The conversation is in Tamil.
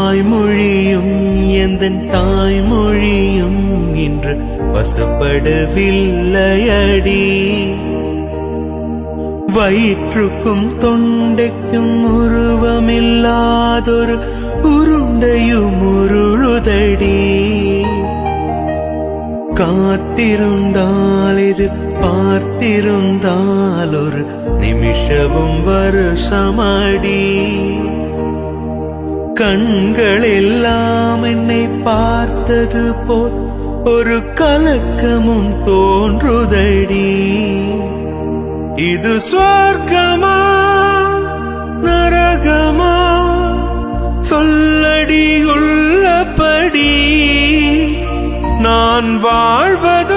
வாய்மொழியும் எந்தன் தாய்மொழியும் இன்று வசப்படவில்லையடி. வயிற்றுக்கும் தொண்டைக்கும் உருவமில்லாதொரு உருண்டையும் உருளுதடி. காத்திருந்தால் இது பார்த்திருந்தால் ஒரு நிமிஷமும் வருஷமடி. கண்கள் எல்லாம் என்னை பார்த்தது போல் ஒரு கலக்கமும் தோன்றுதடி. இது சொர்க்கமா நரகமா சொல்லடி உள்ளபடி. நான் வாழ்வது